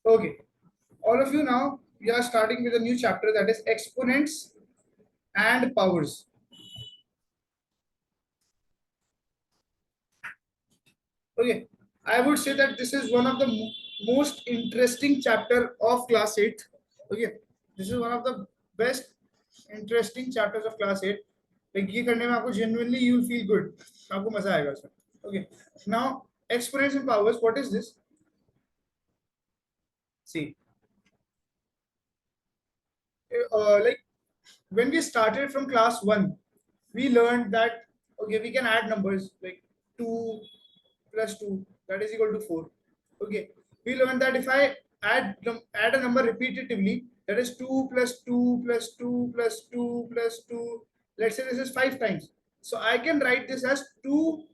Okay, all of you, now we are starting with a new chapter, that is exponents and powers. Okay, I would say that this is one of the most interesting chapter of class 8. Okay, this is one of the best interesting chapters of class 8. Like ये करने में आपको genuinely you will feel good. आपको मजा आएगा इसमें. Okay, now exponents and powers. What is this? See, like when we started from class 1, we learned that okay, we can add numbers like 2 plus 2, that is equal to 4. Okay, we learned that if I add a number repetitively, that is 2 plus 2 plus 2 plus 2 plus 2, let's say this is 5 times, so I can write this as 2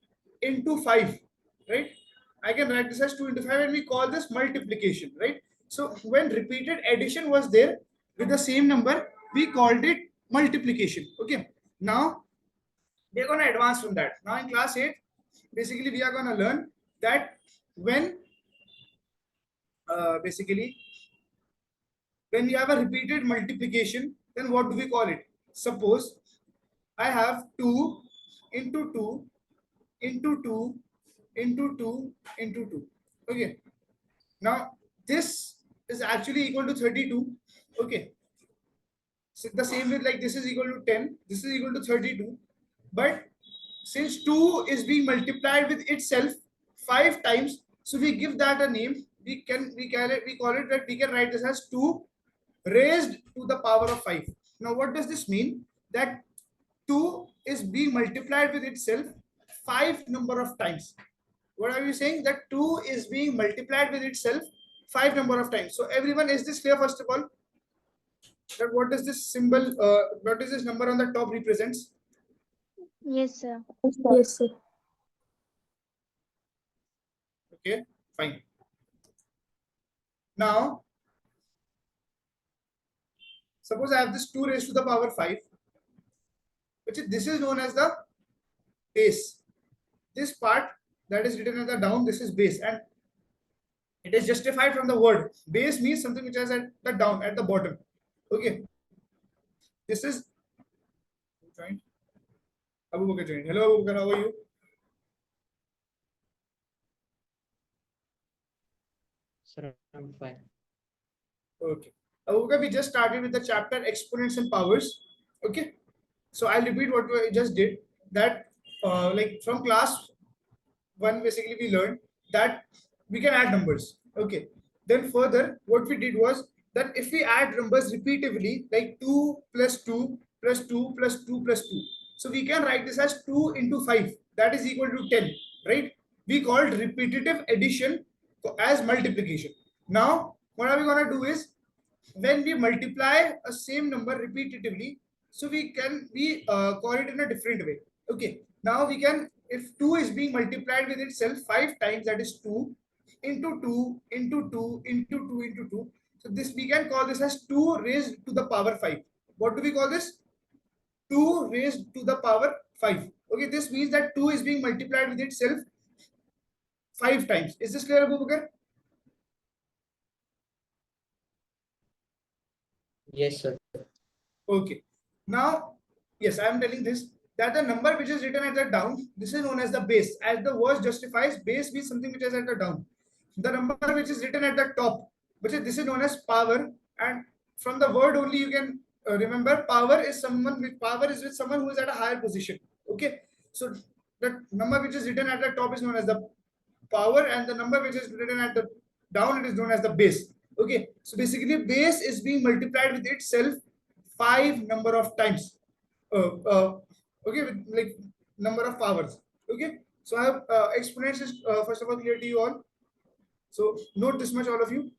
into 5, right? I can write this as 2 into 5, and we call this multiplication, right? So when repeated addition was there with the same number, we called it multiplication. Okay, now we're going to advance from that. Now in class 8, basically we are going to learn that when basically when we have a repeated multiplication, then what do we call it? Suppose I have 2 into 2 into 2 into 2 into 2. Okay, now this is actually equal to 32. Okay, so the same way, like this is equal to 10, this is equal to 32, but since 2 is being multiplied with itself 5 times, so we give that a name. We call it that we can write this as 2 raised to the power of 5. Now what does this mean? That 2 is being multiplied with itself 5 number of times. What are you saying? That 2 is being multiplied with itself 5 number of times. So everyone, is this clear? First of all, that what does this symbol, what is this number on the top represents? Yes, sir. Yes, sir. Okay, fine. Now suppose I have this 2 raised to the power 5, which is, this is known as the base. This part that is written at the down, this is base, and it is justified from the word. Base means something which is at the down, at the bottom. Okay, this is joined. Abu Bakr joined. Hello Abu Bakr, how are you? Sir, I'm fine. Okay. Abu Bakr, we just started with the chapter exponents and powers. Okay, so I'll repeat what we just did. That like from class 1, basically we learned that we can add numbers. Okay, then further what we did was that if we add numbers repetitively, like 2 plus 2 plus 2 plus 2 plus 2, so we can write this as 2 into 5, that is equal to 10, right? We called repetitive addition as multiplication. Now what are we going to do is, when we multiply a same number repetitively, so we call it in a different way. Okay, now we can, if 2 is being multiplied with itself 5 times, that is 2 into 2 into 2 into 2 into 2, so this we can call this as 2 raised to the power 5. What do we call this? 2 raised to the power 5. Okay, this means that 2 is being multiplied with itself 5 times. Is this clear, Abu Bakr? Yes, sir. Okay. Now, yes, I am telling this, that the number which is written at the down, this is known as the base. As the word justifies, base means something which is at the down. The number which is written at the top, which is, this is known as power. And from the word only you can remember, power is someone with power is with someone who is at a higher position. Okay. So the number which is written at the top is known as the power, and the number which is written at the down, it is known as the base. Okay, so basically base is being multiplied with itself 5 number of times. Okay, with like number of powers. Okay, so I have exponents is first of all clear to you all. So note this much, all of you.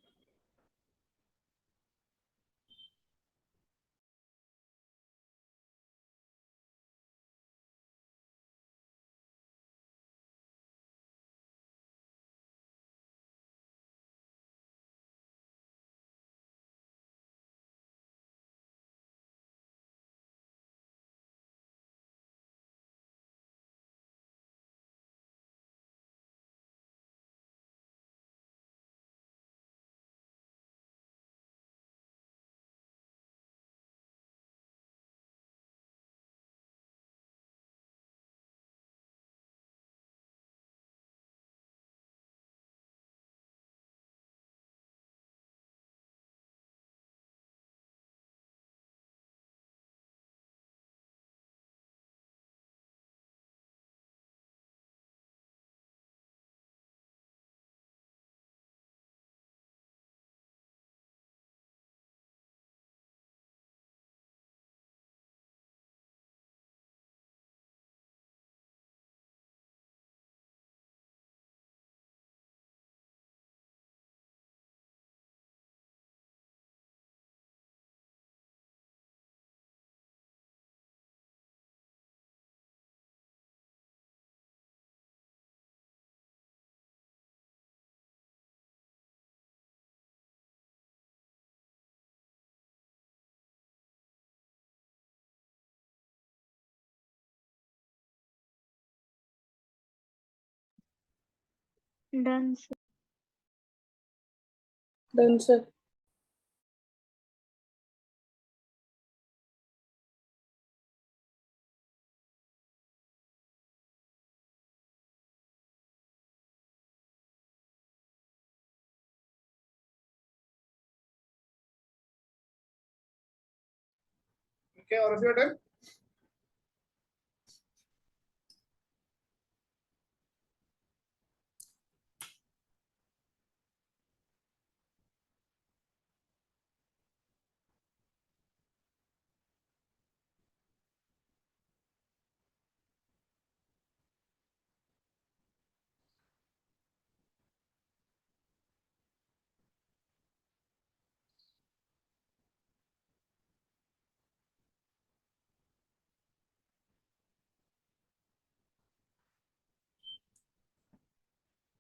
Done, sir. Done, sir. Okay, all of you are done.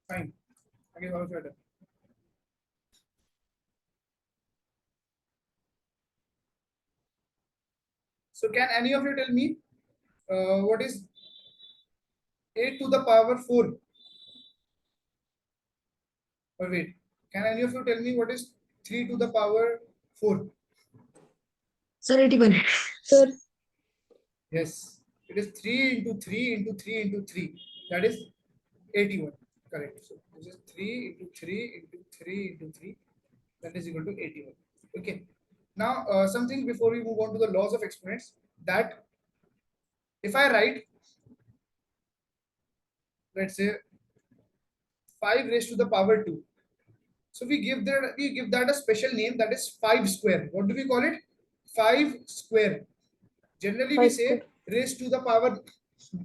Fine. Okay, all of you are done. So can any of you tell me what is 8 to the power 4? Or wait, can any of you tell me what is 3 to the power 4? Sir, 81. Sir. Yes, it is 3 into 3 into 3 into 3. That is 81. Correct. So this is 3 into 3 into 3 into 3. That is equal to 81. Okay. Now, something before we move on to the laws of exponents, that if I write, let's say 5 raised to the power 2. So we give that a special name, that is 5 square. What do we call it? 5 square. Generally, we 5 say square. raised to the power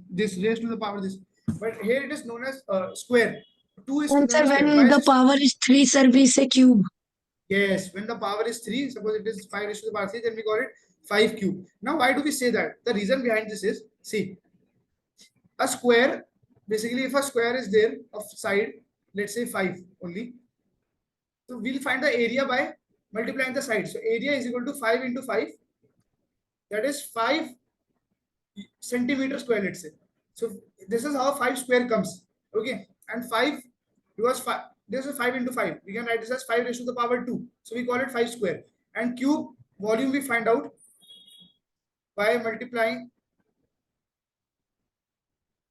this, raised to the power this. But here it is known as square. 2 is And known sir, as square. when Why is the this? power is 3, sir, we say cube. Yes, when the power is 3, suppose it is 5 raised to the power 3, then we call it 5 cube. Now, why do we say that? The reason behind this is, see, a square, basically, if a square is there of side, let's say 5 only, so we'll find the area by multiplying the side. So area is equal to 5 into 5, that is 5 centimeter square, let's say. So this is how 5 square comes. Okay, and 5, because 5, this is 5 into 5, we can write this as 5 raised to the power 2, so we call it 5 square. And cube volume we find out by multiplying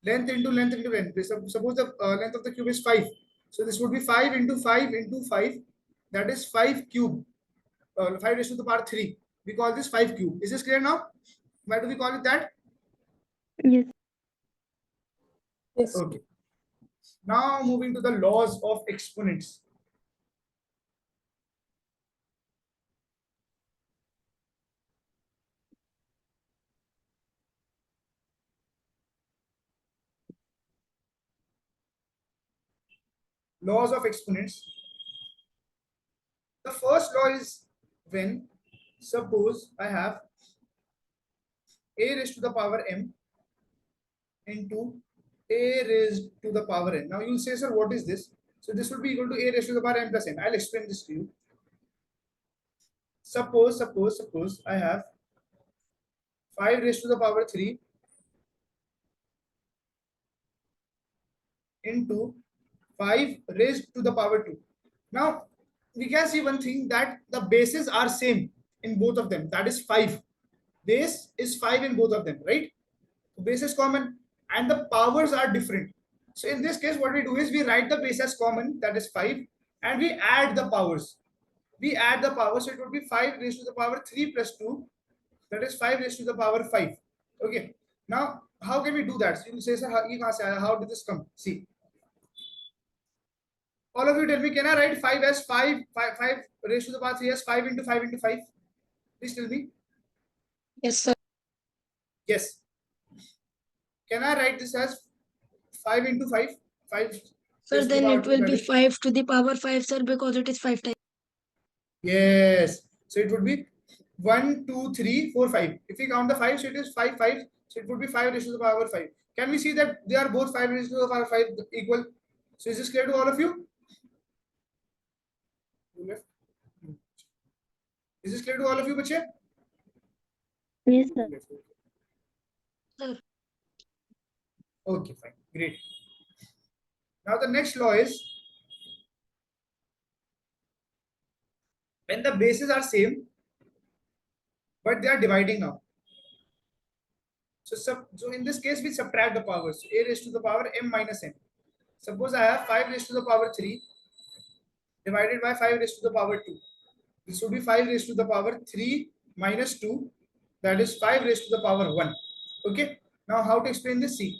length into length into length. Suppose the length of the cube is 5, so this would be 5 into 5 into 5, that is 5 cube, 5 raised to the power 3. We call this 5 cube. Is this clear now? Why do we call it that? Yes. Yes. Okay. Now moving to the laws of exponents. Laws of exponents. The first law is when, suppose I have a raised to the power m into a raised to the power n. Now you'll say, sir, what is this? So this would be equal to a raised to the power m plus n. I'll explain this to you. Suppose I have 5 raised to the power 3 into 5 raised to the power 2. Now we can see one thing, that the bases are same in both of them, that is 5. Base is 5 in both of them, right? Base is common and the powers are different. So in this case, what we do is we write the base as common, that is 5, and we add the powers. We add the powers, so it would be 5 raised to the power 3 plus 2, that is 5 raised to the power 5. Okay. Now, how can we do that? So you will say, sir, how did this come? See, all of you tell me, can I write 5 as 5 raised to the power 3 as 5 into 5 into 5? Please tell me. Yes, sir. Yes. Can I write this as 5 into 5? 5 Sir, raised to the then power it 2, will that be is. 5 to the power 5, sir, because it is 5 times. Yes. So it would be 1, 2, 3, 4, 5. If we count the 5, so it is 5, 5. So it would be 5 raised to the power 5. Can we see that they are both 5 raised to the power 5 equal? So is this clear to all of you? Is this clear to all of you, bache? Yes, sir. Sir. Okay, fine. Great. Now the next law is when the bases are same, but they are dividing now. So in this case, we subtract the powers. So a raised to the power m minus n. Suppose I have 5 raised to the power 3 divided by 5 raised to the power 2. This would be 5 raised to the power 3 minus 2. That is 5 raised to the power 1. Okay. Now how to explain this? See,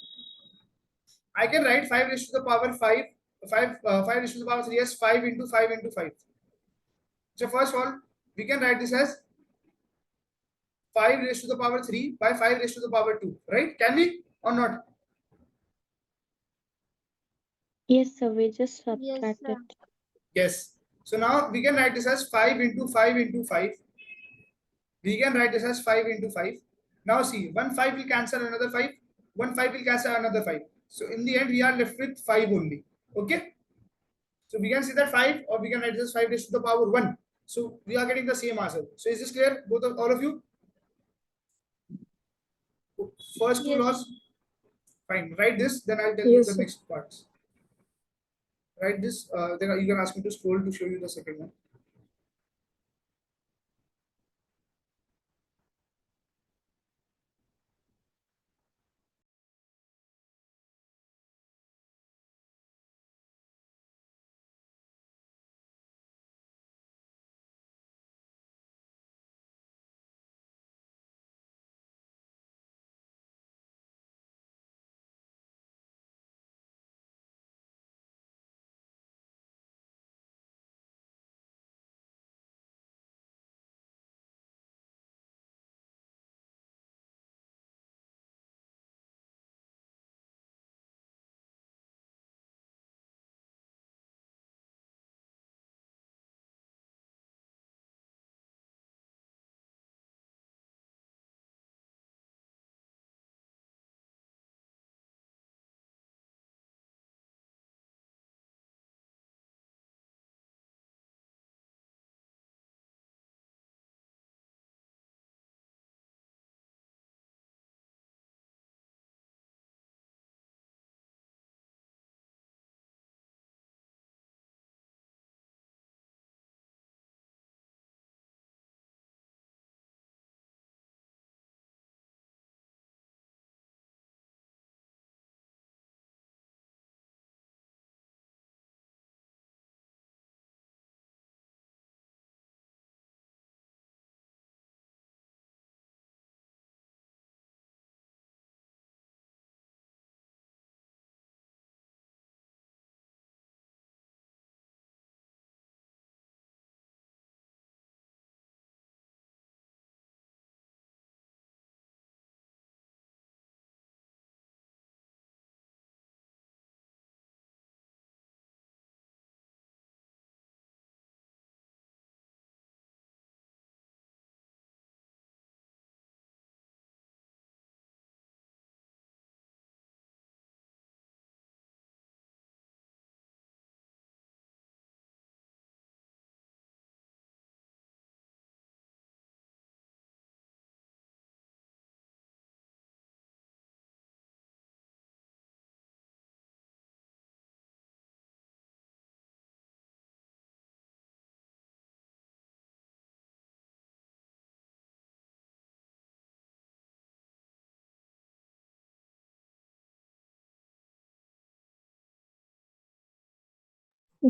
I can write 5 raised to the power 5. 5 raised to the power 3 as 5 into 5 into 5. So first of all, we can write this as 5 raised to the power 3 by 5 raised to the power 2. Right? Can we or not? Yes, sir. We just Yes, subtracted. sir. Yes. So now we can write this as 5 into 5 into 5. We can write this as 5 into 5. Now see, one 5 will cancel another 5. One 5 will cancel another 5. So in the end, we are left with 5 only. Okay. So we can see that 5, or we can write this 5 raised to the power 1. So we are getting the same answer. So is this clear? Both of all of you? First two Yes. laws. Fine. Write this, then I'll tell you Yes, the sir. next parts. Write this, then you can ask me to scroll to show you the second one.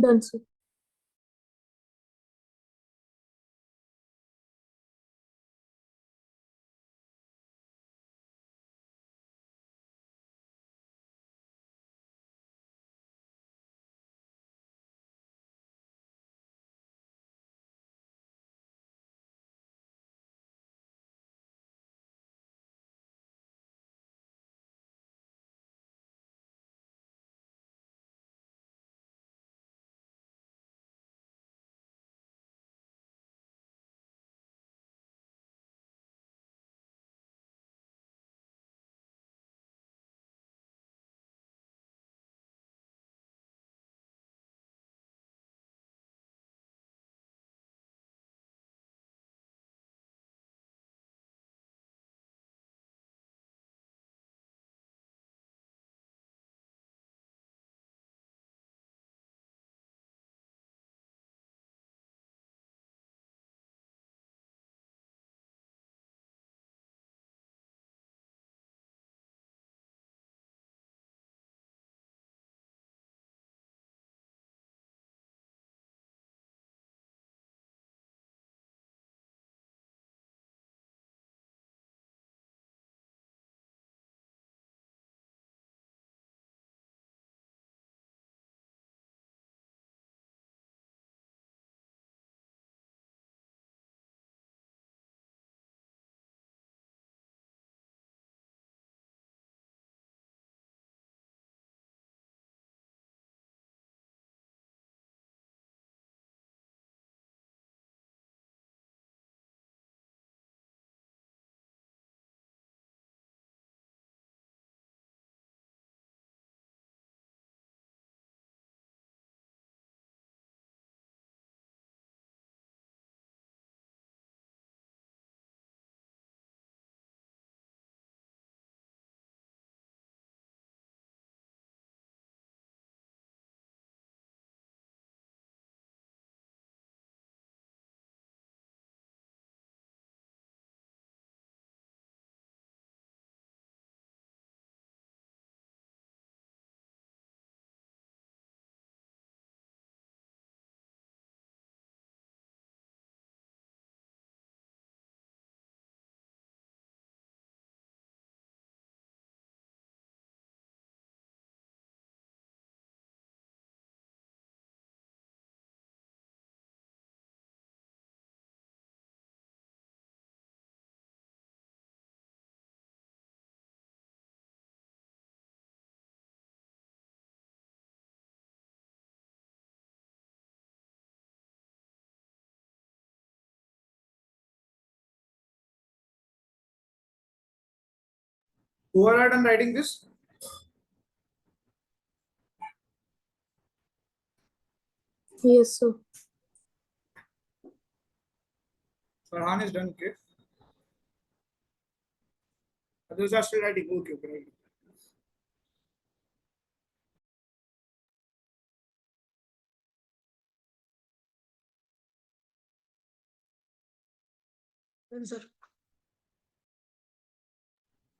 Done, sir. Who are done writing this? Yes, sir. Farhan is done. Okay. Others are still writing. Okay. Okay. Done, sir.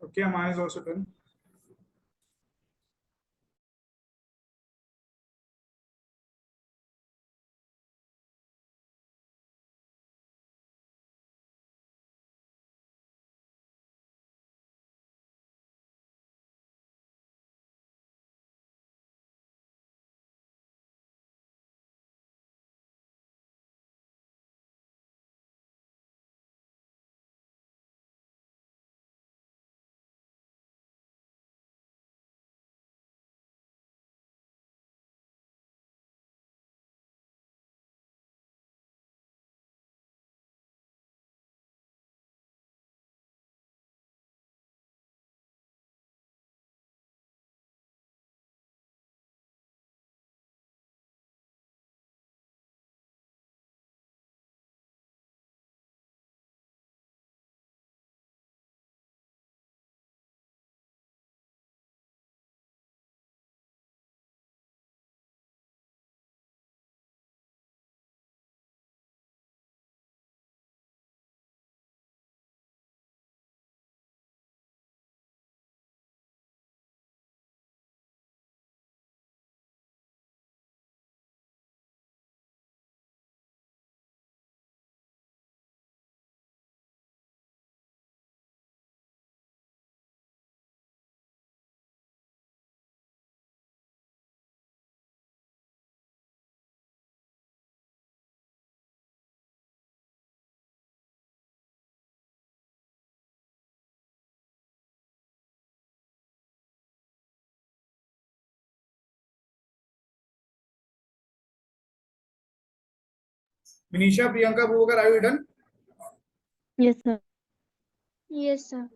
Okay. Aman is also done. Manisha, Priyanka, Bhuvagar, are you done? Yes, sir. Yes, sir.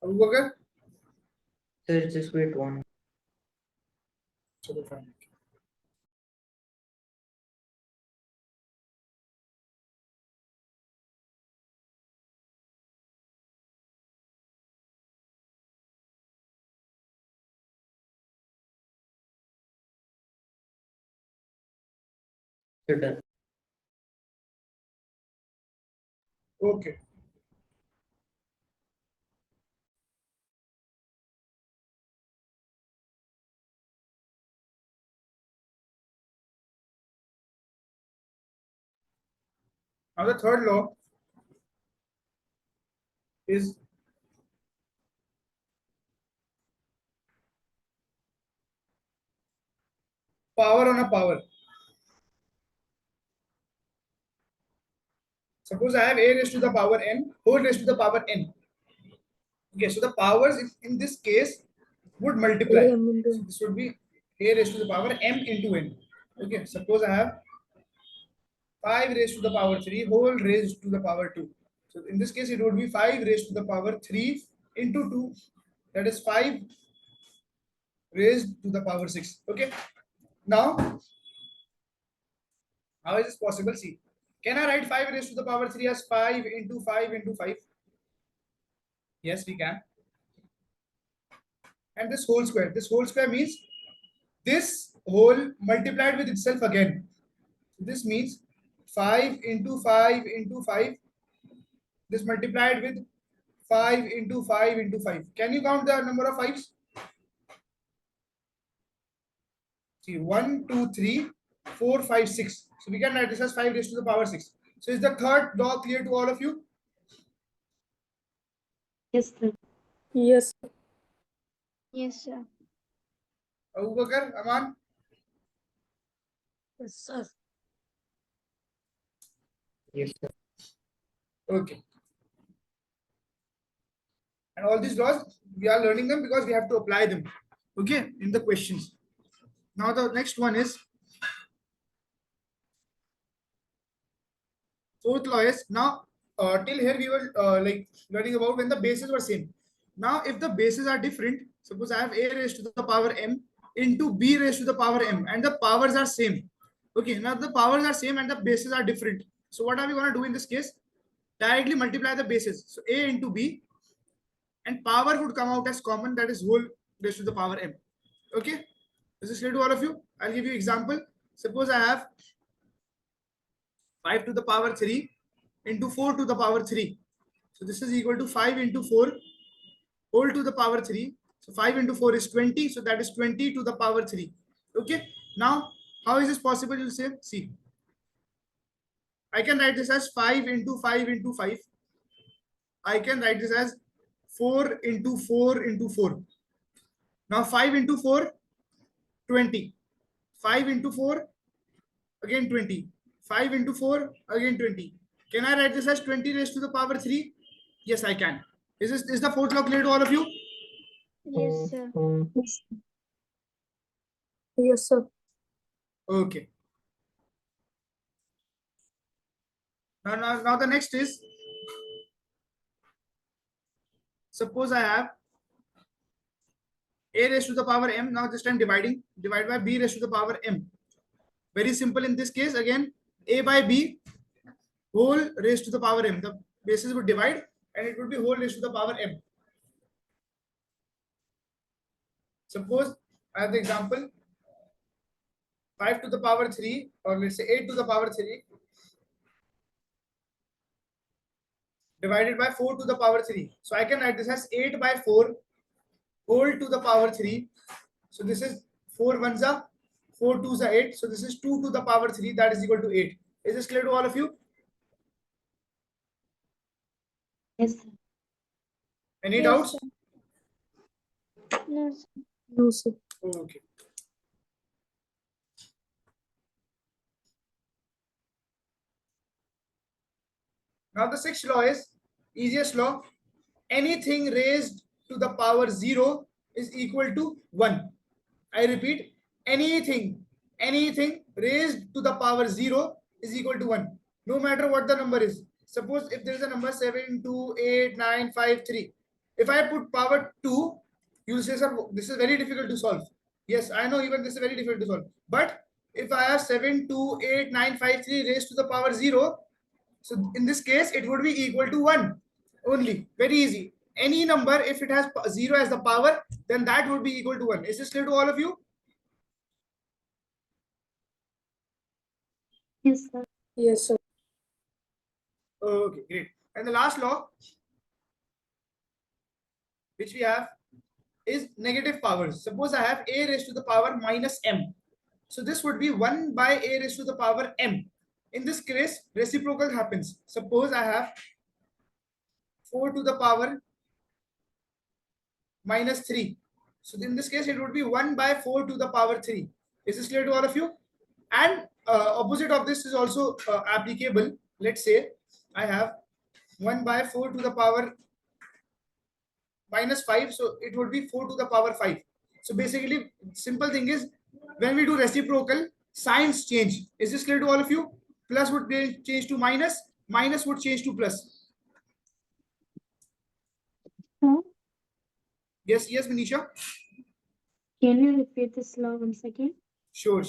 Bhuvagar? Sir, just wait one. Chalo, fine. Sir, done. Okay. Now the third law is power on a power. Suppose I have a raised to the power n whole raised to the power n. Okay, so the powers in this case would multiply. So this would be a raised to the power m into n. Okay, suppose I have 5 raised to the power 3 whole raised to the power 2. So in this case, it would be 5 raised to the power 3 into 2. That is 5 raised to the power 6. Okay. Now, how is this possible? See, can I write 5 raised to the power 3 as 5 into 5 into 5? Yes, we can. And this whole square means this whole multiplied with itself again. This means 5 into 5 into 5. This multiplied with 5 into 5 into 5. Can you count the number of 5s? See, 1, 2, 3, 4, 5, 6. So we can write this as 5 raised to the power 6. So is the third law clear to all of you? Yes, sir. Yes. Yes, sir. Abubakar, Aman? Yes, sir. Yes, sir. Okay. And all these laws, we are learning them because we have to apply them. Okay, in the questions. Now the next one is fourth law is now till here we were like learning about when the bases were same. Now, if the bases are different, suppose I have a raised to the power m into b raised to the power m, and the powers are same. Okay, now the powers are same and the bases are different. So what are we going to do in this case? Directly multiply the bases. So a into b, and power would come out as common, that is whole raised to the power m. Okay, this is clear to all of you. I'll give you example. Suppose I have 5 to the power 3 into 4 to the power 3. So this is equal to 5 into 4 whole to the power 3. So 5 into 4 is 20. So that is 20 to the power 3. Okay. Now, how is this possible? You'll say, see, I can write this as 5 into 5 into 5. I can write this as 4 into 4 into 4. Now 5 into 4, 20. 5 into 4, again 20. 5 into 4, again 20. Can I write this as 20 raised to the power 3? Yes, I can. Is the fourth law clear to all of you? Yes, sir. Yes, sir. Okay. Now the next is, suppose I have a raised to the power m. Now this time dividing, divide by b raised to the power m. Very simple in this case. Again, a by b whole raised to the power m. The bases would divide and it would be whole raised to the power m. Suppose I have the example 5 to the power 3, or let's say 8 to the power 3 divided by 4 to the power 3. So I can write this as 8 by 4 whole to the power 3. So this is 4 ones are 4 twos are 8. So this is 2 to the power 3, that is equal to 8. Is this clear to all of you? Yes, sir. Any Yes, doubts? sir. No, sir. No, sir. Okay. Now the sixth law is easiest law. Anything raised to the power 0 is equal to 1. I repeat, anything raised to the power 0 is equal to 1. No matter what the number is. Suppose if there is a number 7, 2, 8, 9, 5, 3. If I put power 2, you will say, sir, this is very difficult to solve. Yes, I know, even this is very difficult to solve. But if I have 7, 2, 8, 9, 5, 3 raised to the power 0, so in this case, it would be equal to 1 only. Very easy. Any number, if it has 0 as the power, then that would be equal to 1. Is this clear to all of you? Yes, sir. Yes, sir. Okay, great. And the last law, which we have, is negative powers. Suppose I have a raised to the power minus m. So this would be 1 by a raised to the power m. In this case, reciprocal happens. Suppose I have 4 to the power minus 3. So in this case, it would be 1 by 4 to the power 3. Is this clear to all of you? And opposite of this is also applicable. Let's say I have 1 by 4 to the power minus 5. So it would be 4 to the power 5. So basically, simple thing is, when we do reciprocal, signs change. Is this clear to all of you? Plus would change to minus, minus would change to plus. Sir, Yes, yes, Manisha? can you repeat this law once again? Sure.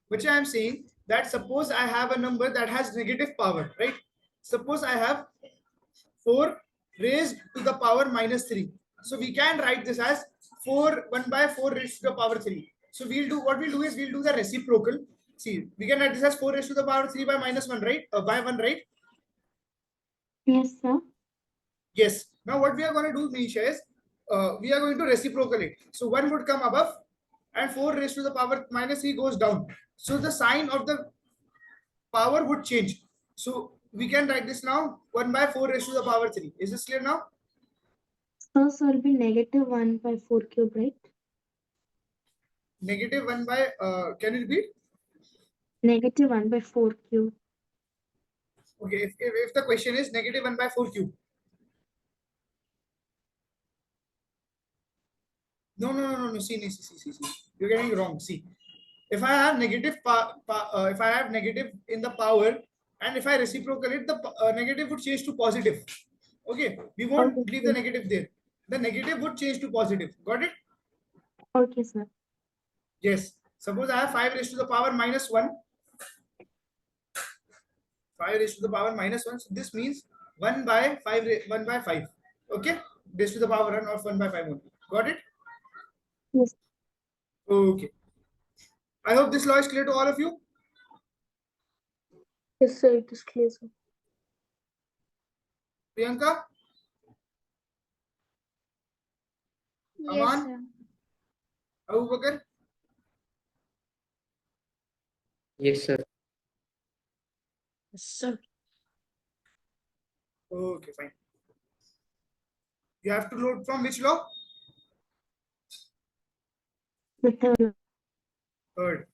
Which I am saying that suppose I have a number that has negative power, right? Suppose I have 4 raised to the power minus 3. So we can write this as 1 by 4 raised to the power 3. So what we'll do is we'll do the reciprocal. See, we can write this as 4 raised to the power 3 by minus 1, right? By 1, right? Yes, sir. Yes. Now what we are going to do, Nisha, is we are going to reciprocal it. So 1 would come above and 4 raised to the power minus 3 goes down. So the sign of the power would change. So we can write this now 1 by 4 raised to the power 3. Is this clear now? So it will be negative 1 by 4 cube, right? Negative 1 by, can you repeat? Negative 1 by 4 cube. Okay, if the question is negative 1 by 4 cube. No. See. You're getting it wrong. See, if I have negative, if I have negative in the power, and if I reciprocal it, the negative would change to positive. Okay, we won't Okay. leave the negative there. the negative would change to positive. Got it? Okay, sir. Yes. Suppose I have 5 raised to the power minus 1. 5 raised to the power minus 1. So this means 1 by 5, 1 by 5. Okay? Raised to the power 1 of 1 by 5 only. Got it? Yes. Okay. I hope this law is clear to all of you. Yes, sir. It is clear, sir. Priyanka? Yes, Aman? sir. Abu Bakr? Yes, sir. Yes, sir. Okay, fine. You have to load from which law? The third. Third.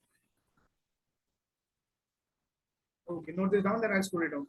Okay, note this down, then I'll scroll it down.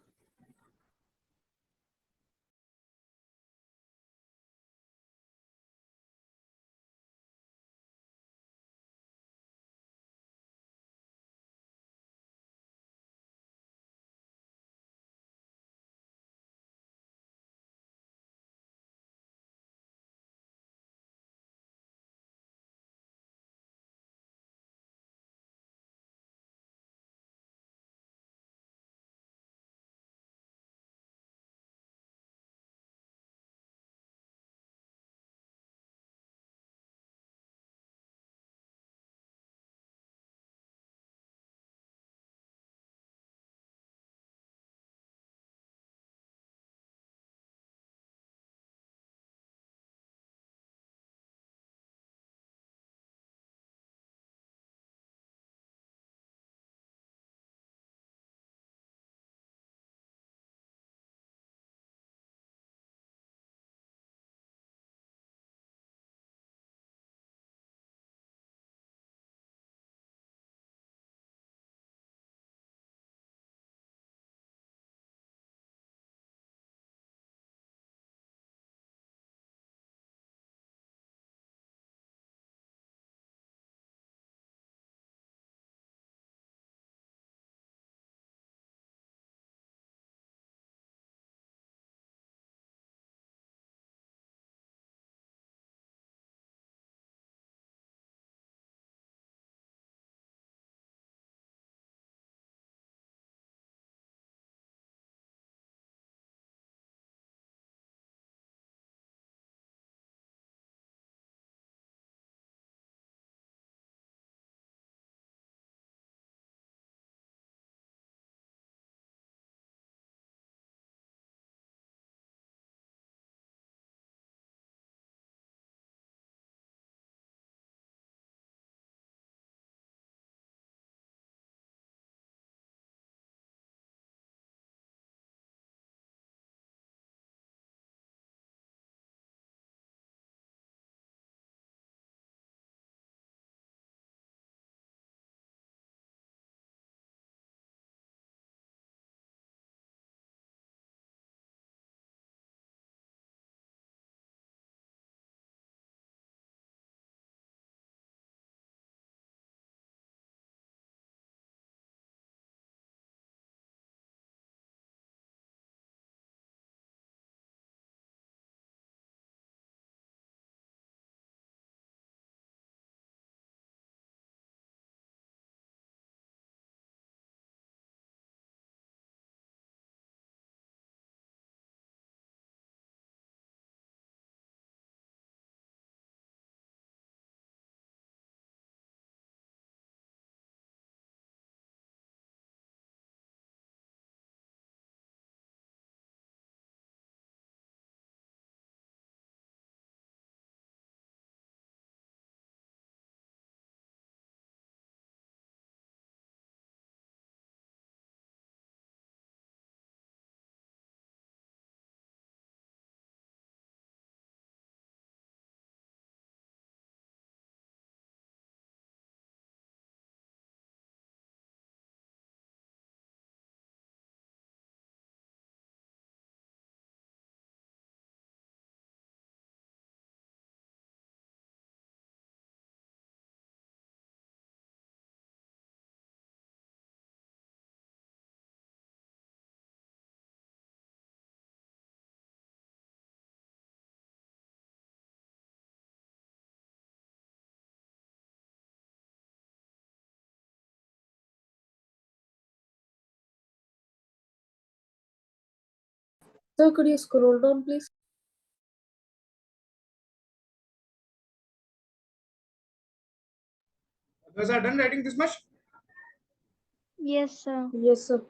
Sir, could you scroll down, please? Was I done writing this much? Yes, sir. Yes, sir.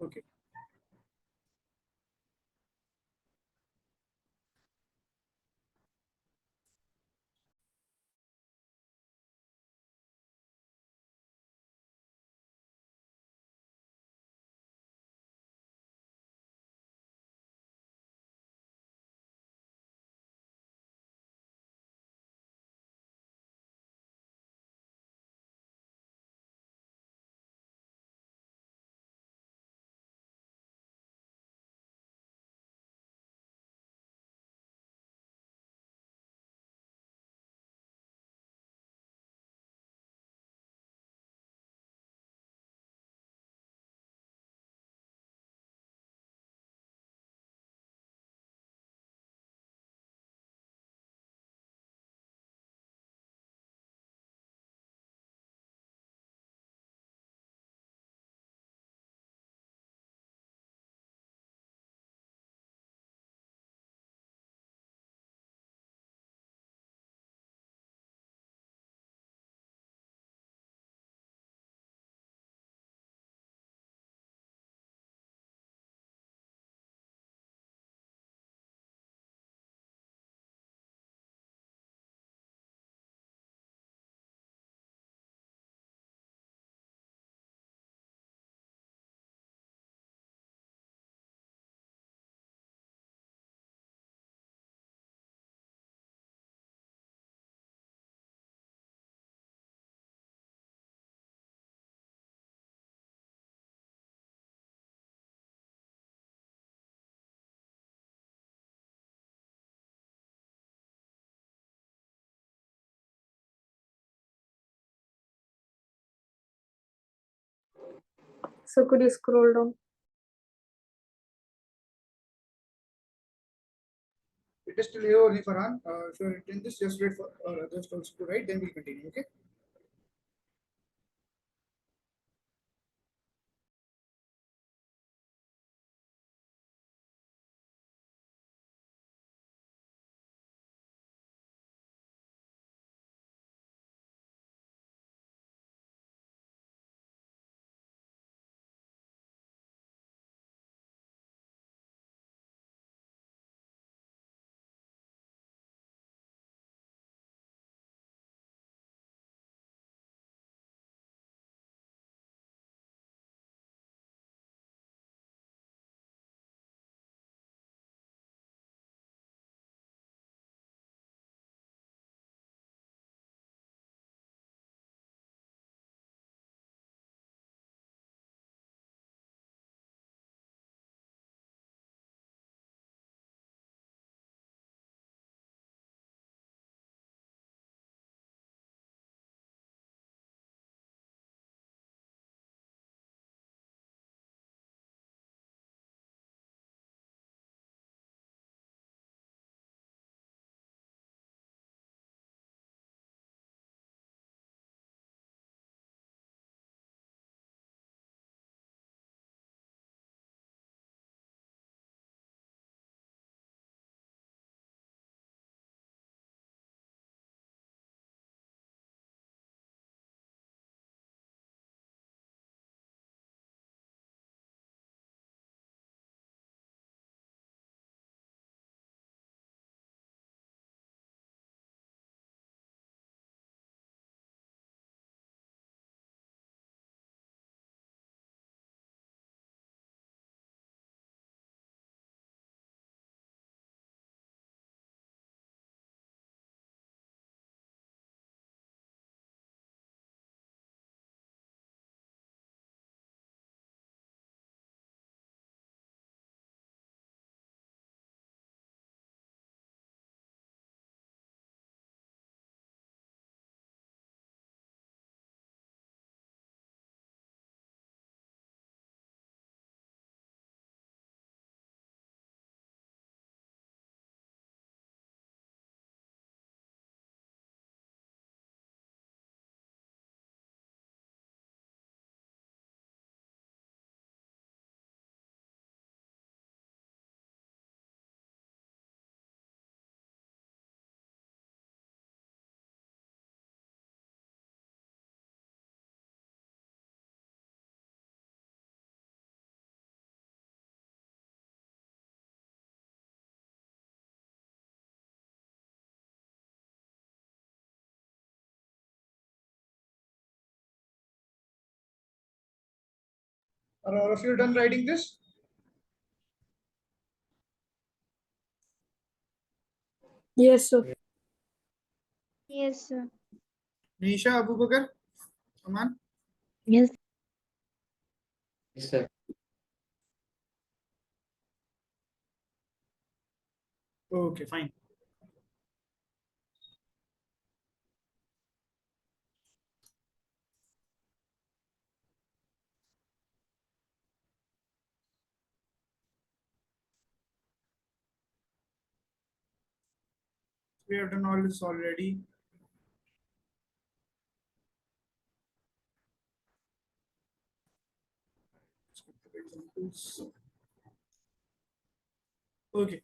Okay. Sir, could you scroll down? It is still here only, Farhan. If you're written this, just wait for others also to write, then we'll continue. Okay. Are all of you done writing this? Yes, sir. Yes, sir. Nisha, Abu Bakar, Aman? Yes. Yes, sir. Okay, fine. We have done all this already. Okay.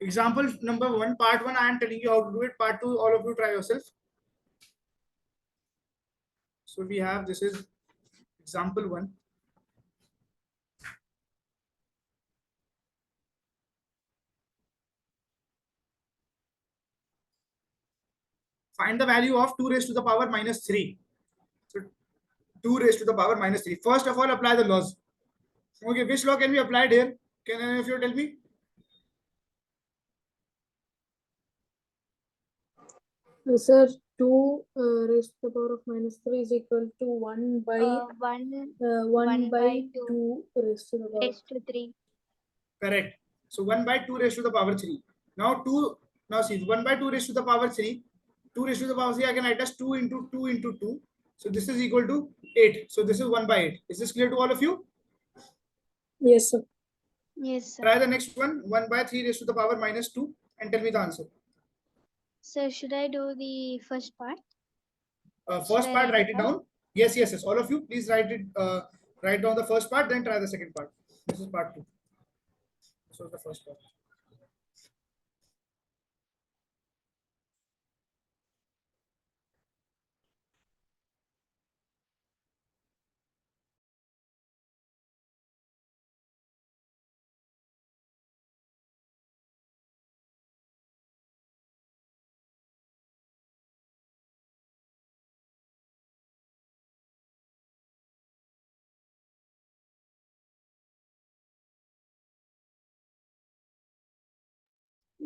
Example number one, part one, I am telling you how to do it. Part two, all of you try yourself. So we have, this is example one. Find the value of 2 raised to the power minus 3. So 2 raised to the power minus 3. First of all, apply the laws. Okay, which law can be applied here? Can any of you tell me? Sir, 2 raised to the power of minus 3 is equal to 1 by 1 by 2 raised to the power. Raised to 3. Correct. So 1 by 2 raised to the power 3. Now 2, now see, 1 by 2 raised to the power 3. 2 raised to the power 3, I can write as 2 into 2 into 2. So this is equal to 8. So this is 1 by 8. Is this clear to all of you? Yes, sir. Yes, sir. Try the next one. 1 by 3 raised to the power minus 2 and tell me the answer. So should I do the first part? First I part, write write it it down? down. Yes, yes, yes. All of you, please write it. Write down the first part, then try the second part. This is part 2. This was the first part.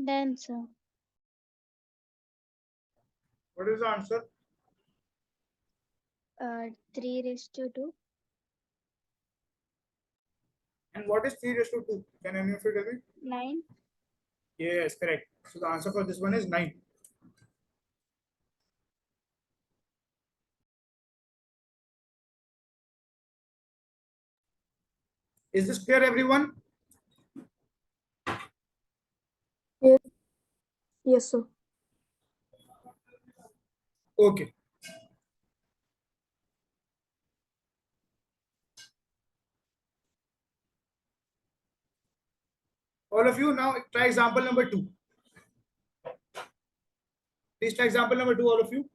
Done, sir. What is the answer? 3 raised to 2. And what is 3 raised to 2? Can any of you tell me? 9. Yes, correct. So the answer for this one is 9. Is this clear, everyone? Yes, yes, sir. Okay. All of you now try example number 2. Please try example number 2, all of you.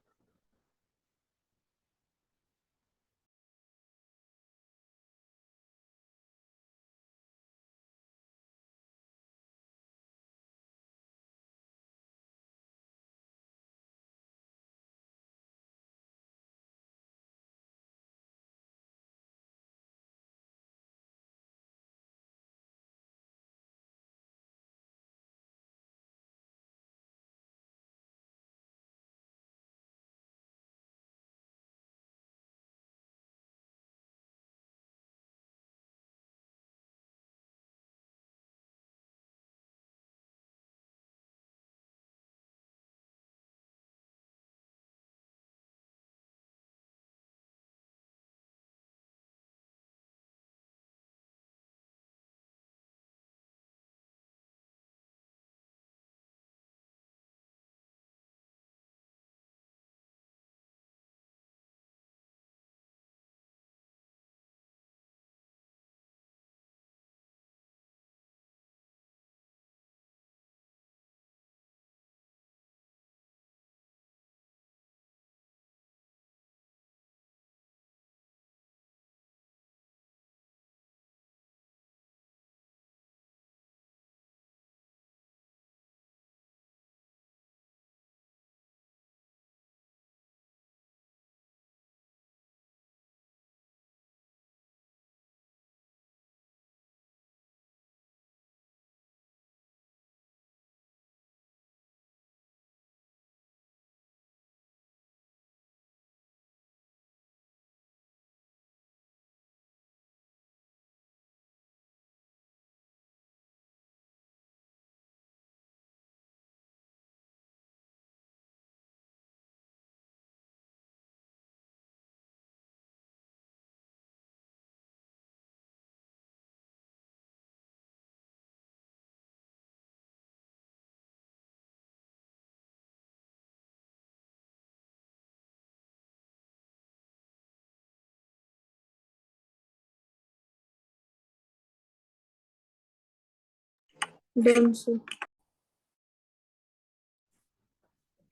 Done, sir.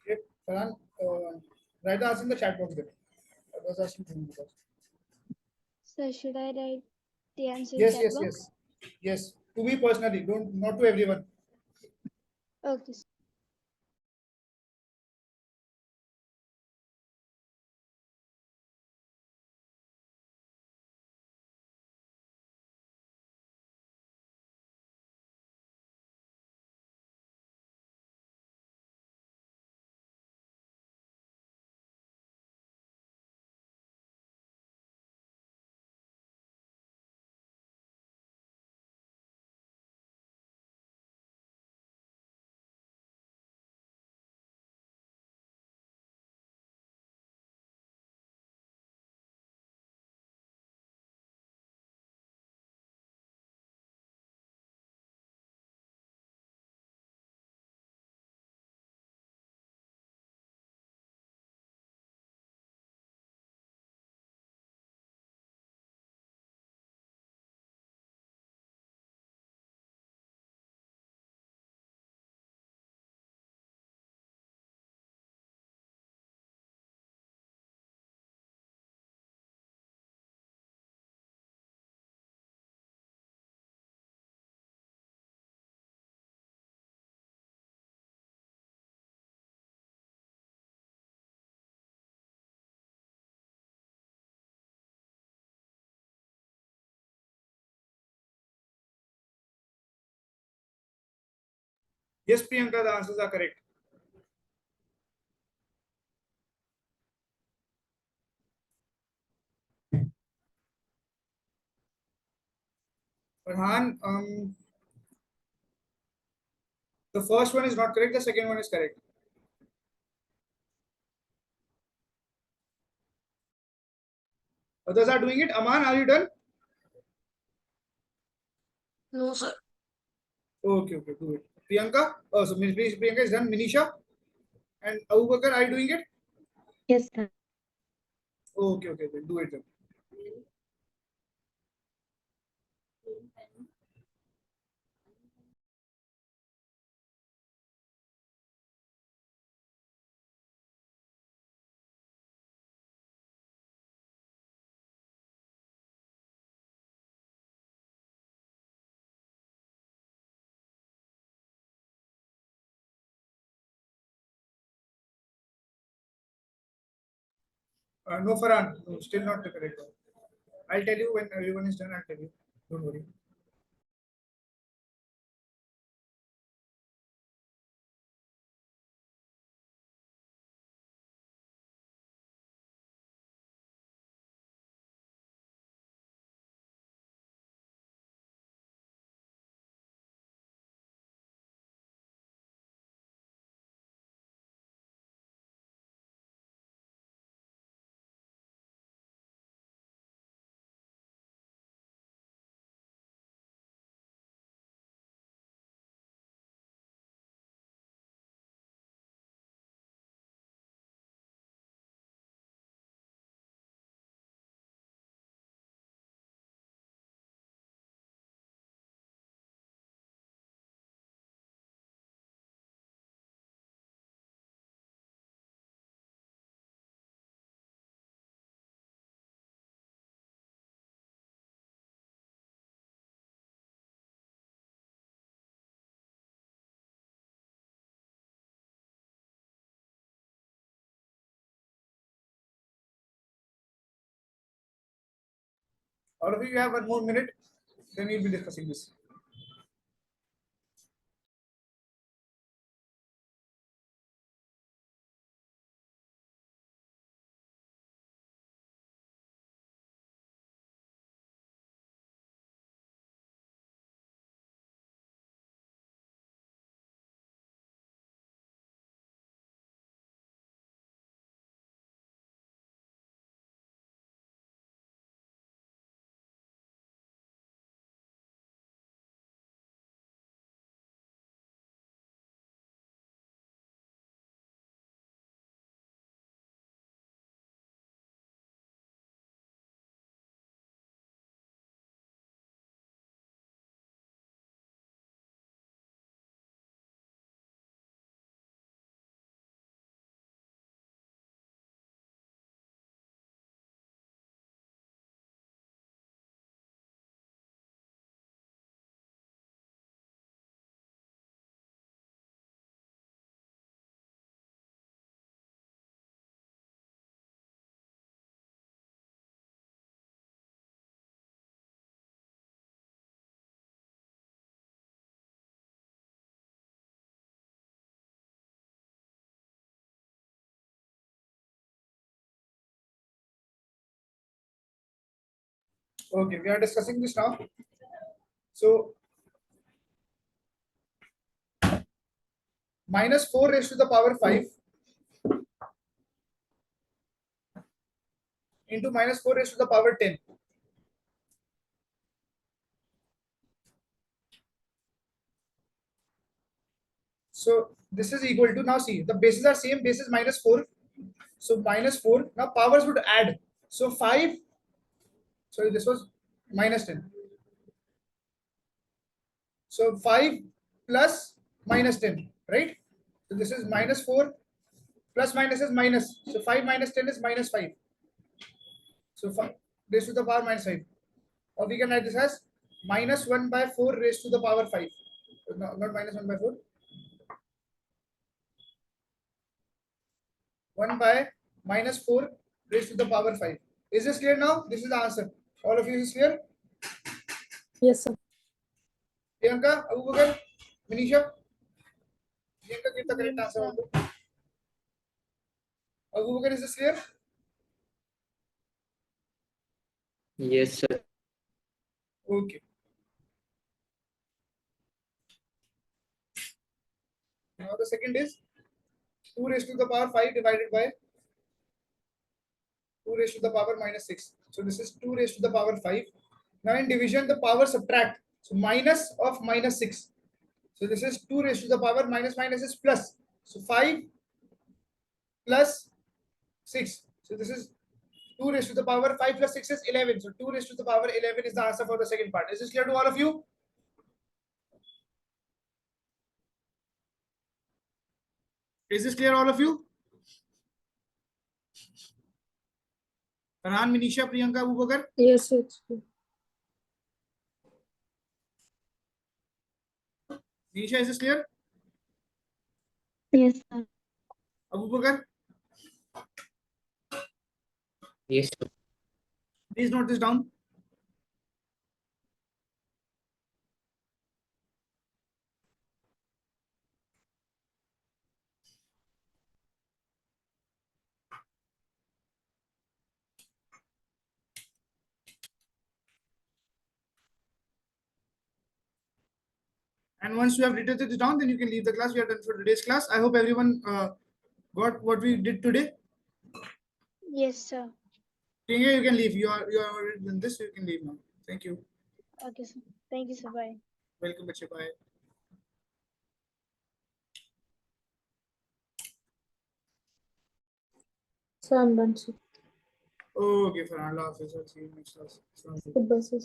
Okay, Farhan, write the answer in the chat box then. I was asking him because. So should I write the answer in Yes, chat yes, box? yes, yes. To me personally, don't not to everyone. Okay. Yes, Priyanka, the answers are correct. Farhan, the first one is not correct. The second one is correct. Others are doing it. Aman, are you done? No, sir. Okay, okay, do it. Priyanka, oh, so Priyanka is done. Minisha and Abu Bakar, are you doing it? Yes, sir. Okay, okay, then do it then. No, Farhan, no, still not the correct one. I'll tell you when everyone is done. I'll tell you. Don't worry. All of you have 1 more minute. Then we'll be discussing this. Okay, we are discussing this now. So minus 4 raised to the power 5 into minus 4 raised to the power 10. So this is equal to, now see, the bases are same, base is minus 4. So minus 4, now powers would add. So 5, sorry, this was minus 10. So 5 plus minus 10, right? So this is minus 4 plus minus is minus. So 5 minus 10 is minus 5. So 5 raised to the power minus 5. Or we can write this as minus 1 by 4 raised to the power 5. No, not minus 1 by 4. 1 by minus 4 raised to the power 5. Is this clear now? This is the answer. All of you is clear? Yes, sir. Priyanka, Abu Bakar, Manisha? Priyanka, give the correct Yes, answer sir. also. Abu Bakar, is this clear? Yes, sir. Okay. Now the second is 2 raised to the power 5 divided by 2 raised to the power minus 6. So this is 2 raised to the power 5. Now in division, the power subtract. So minus of minus 6. So this is 2 raised to the power minus minus is plus. So 5 plus 6. So this is 2 raised to the power 5 plus 6 is 11. So 2 raised to the power 11 is the answer for the second part. Is this clear to all of you? Is this clear all of you? Farhan, Manisha, Priyanka, Abu Bakar? Yes, it's good. Manisha, is this clear? Yes, sir. Abu Bakar? Yes, sir. Please note this down. And once you have written this down, then you can leave the class. We are done for today's class. I hope everyone got what we did today. Yes, sir. Priyanka, you can leave. You are already done this. You can leave now. Thank you. Okay, sir. Thank you, sir. Bye. Welcome, bache. Bye. So I'm done, sir. Okay, Farhan. Allah Hafiz. I'll see you next class. Assalamu alaikum. Goodbye, sir.